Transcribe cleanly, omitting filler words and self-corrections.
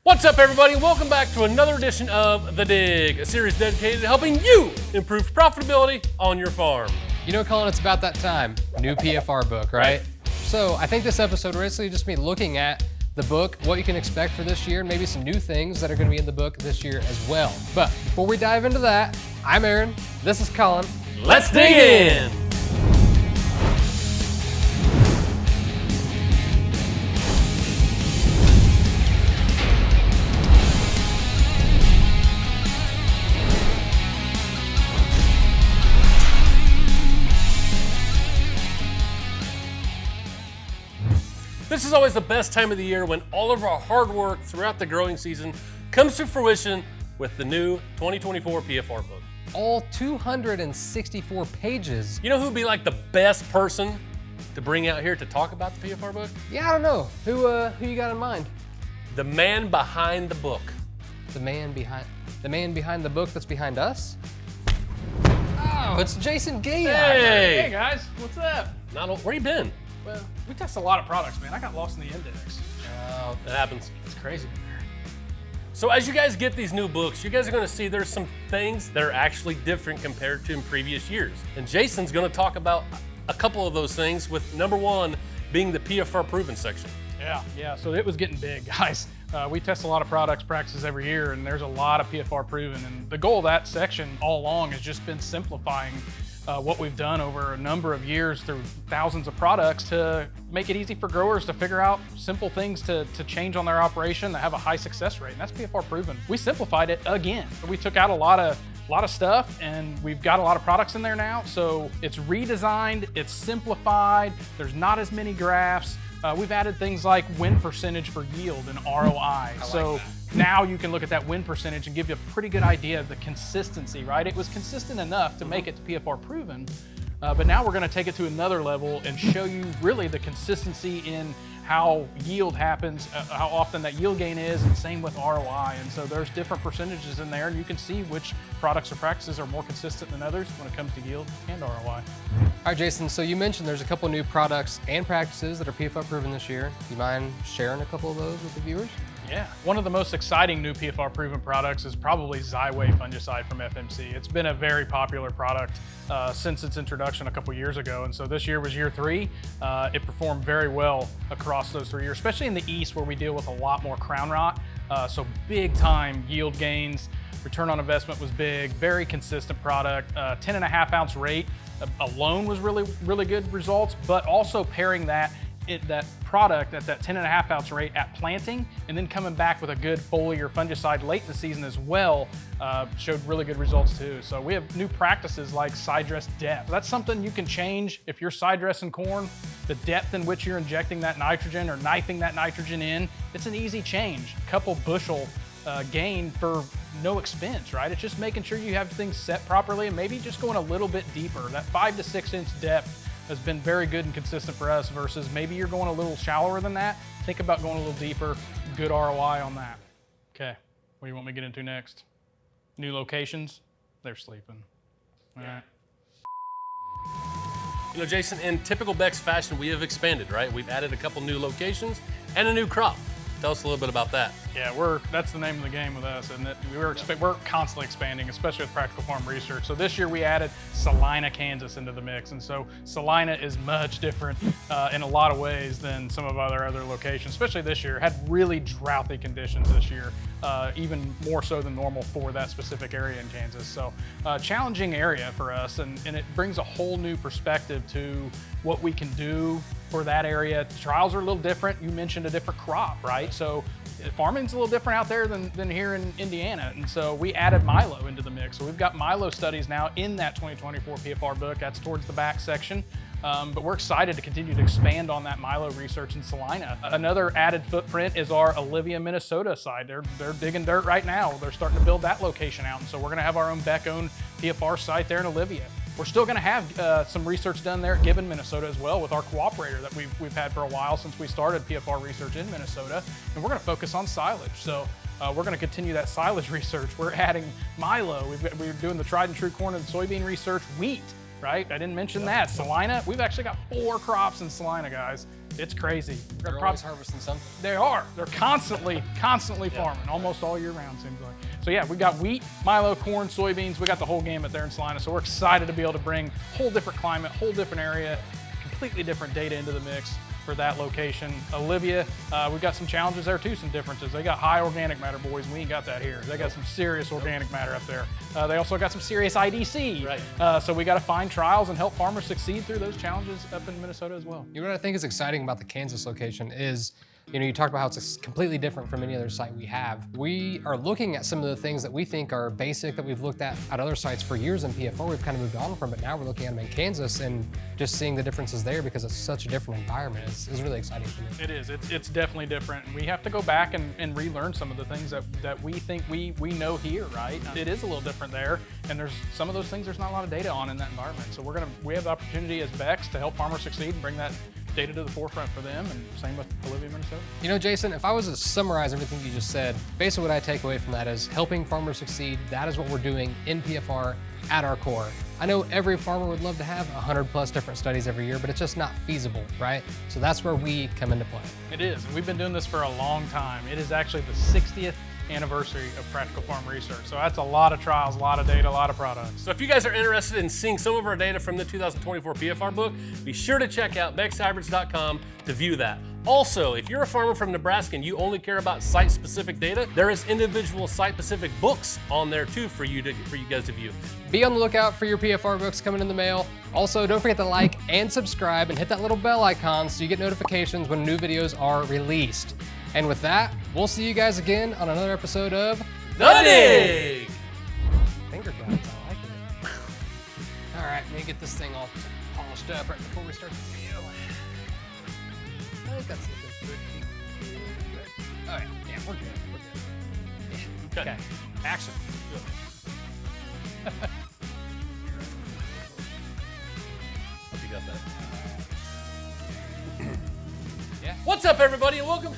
What's up, everybody? Welcome back to another edition of The Dig, a series dedicated to helping you improve profitability on your farm. You know, Collin, it's about that time. New PFR book, right? So I think this episode will basically just be looking at the book, what you can expect for this year, and maybe some new things that are going to be in the book this year as well. But before we dive into that, I'm Aaron. This is Collin. Let's dig in! This is always the best time of the year when all of our hard work throughout the growing season comes to fruition with the new 2024 PFR book. All 264 pages. You know who'd be like the best person to bring out here to talk about the PFR book? Yeah, I don't know. Who you got in mind? The man behind the book. The man behind the book that's behind us? Oh, it's Jason Gay. Hey guys, what's up? Where you been? Well, we test a lot of products, man. I got lost in the index. Oh, it happens. It's crazy. So as you guys get these new books, you guys are gonna see there's some things that are actually different compared to in previous years. And Jason's gonna talk about a couple of those things, with number one being the PFR Proven Section. Yeah, so it was getting big, guys. We test a lot of products, practices every year, and there's a lot of PFR Proven. And the goal of that section all along has just been simplifying what we've done over a number of years through thousands of products to make it easy for growers to figure out simple things to change on their operation that have a high success rate, and that's PFR Proven. We simplified it again. We took out a lot of stuff, and we've got a lot of products in there now, so it's redesigned, it's simplified, there's not as many graphs. We've added things like win percentage for yield and ROI. Now you can look at that win percentage and give you a pretty good idea of the consistency, right? It was consistent enough to make it to PFR Proven, but now we're gonna take it to another level and show you really the consistency in how yield happens, how often that yield gain is, and same with ROI. And so there's different percentages in there, and you can see which products or practices are more consistent than others when it comes to yield and ROI. All right, Jason, so you mentioned there's a couple new products and practices that are PFR Proven this year. Do you mind sharing a couple of those with the viewers? Yeah, one of the most exciting new PFR Proven products is probably Xyway fungicide from FMC. It's been a very popular product since its introduction a couple years ago, and so this year was year 3. It performed very well across those 3 years, especially in the east where we deal with a lot more crown rot. So big time yield gains, return on investment was big, very consistent product, 10.5 ounce rate alone was really good results, but also pairing that product at that 10.5 ounce rate at planting and then coming back with a good foliar fungicide late in the season as well showed really good results too. So we have new practices like side dress depth. That's something you can change if you're side dressing corn, the depth in which you're injecting that nitrogen or knifing that nitrogen in. It's an easy change, a couple bushel gain for no expense, right? It's just making sure you have things set properly and maybe just going a little bit deeper. That 5 to 6 inch depth has been very good and consistent for us versus maybe you're going a little shallower than that. Think about going a little deeper, good ROI on that. Okay, what do you want me to get into next? New locations? They're sleeping. All right. You know, Jason, in typical Beck's fashion, we have expanded, right? We've added a couple new locations and a new crop. Tell us a little bit about that. Yeah, that's the name of the game with us, and we're constantly expanding, especially with Practical Farm Research. So this year we added Salina, Kansas into the mix, and so Salina is much different in a lot of ways than some of our other locations, especially this year. Had really droughty conditions this year, even more so than normal for that specific area in Kansas. So challenging area for us, and it brings a whole new perspective to what we can do for that area. Trials are a little different. You mentioned a different crop, right? So farming's a little different out there than here in Indiana. And so we added Milo into the mix. So we've got Milo studies now in that 2024 PFR book. That's towards the back section. But we're excited to continue to expand on that Milo research in Salina. Another added footprint is our Olivia, Minnesota side. They're digging dirt right now. They're starting to build that location out. And so we're gonna have our own Beck-owned PFR site there in Olivia. We're still going to have some research done there at Gibbon, Minnesota as well with our cooperator that we've had for a while since we started PFR research in Minnesota, and we're going to focus on silage. So we're going to continue that silage research. We're adding Milo. We're doing the tried and true corn and soybean research, wheat, right? I didn't mention that. Salina, we've actually got 4 crops in Salina, guys. It's crazy. They're always harvesting something. They are. They're constantly farming, almost all year round, seems like. So yeah, we got wheat, milo, corn, soybeans. We got the whole gamut there in Salina. So we're excited to be able to bring whole different climate, whole different area, completely different data into the mix for that location. Olivia, we've got some challenges there too, some differences. They got high organic matter, boys. We ain't got that here. They got some serious organic matter up there. They also got some serious IDC. Right. So we got to find trials and help farmers succeed through those challenges up in Minnesota as well. You know what I think is exciting about the Kansas location is, you talked about how it's completely different from any other site we have. We are looking at some of the things that we think are basic that we've looked at other sites for years in PFR. We've kind of moved on from it. Now we're looking at them in Kansas and just seeing the differences there because it's such a different environment is really exciting for me. It is. It's definitely different. And we have to go back and relearn some of the things that we think we know here, right? It is a little different there. And there's some of those things there's not a lot of data on in that environment. So we have the opportunity as Becks to help farmers succeed and bring that data to the forefront for them, and same with Olivia, Minnesota. Jason, if I was to summarize everything you just said, basically what I take away from that is helping farmers succeed. That is what we're doing in PFR at our core. I know every farmer would love to have 100+ different studies every year, but it's just not feasible, right? So that's where we come into play. It is, and we've been doing this for a long time. It is actually the 60th anniversary of Practical Farm Research. So that's a lot of trials, a lot of data, a lot of products. So if you guys are interested in seeing some of our data from the 2024 PFR book, be sure to check out beckshybrids.com to view that. Also, if you're a farmer from Nebraska and you only care about site-specific data, there is individual site-specific books on there too for you guys to view. Be on the lookout for your PFR books coming in the mail. Also, don't forget to like and subscribe and hit that little bell icon so you get notifications when new videos are released. And with that, we'll see you guys again on another episode of The Dig! Finger guns, I like it. All right, let me get this thing all polished up right before we start the video. I think that's looking pretty good. All right, yeah, we're good. Yeah. Good. Okay, action. Hope you got that. Yeah. What's up, everybody, and welcome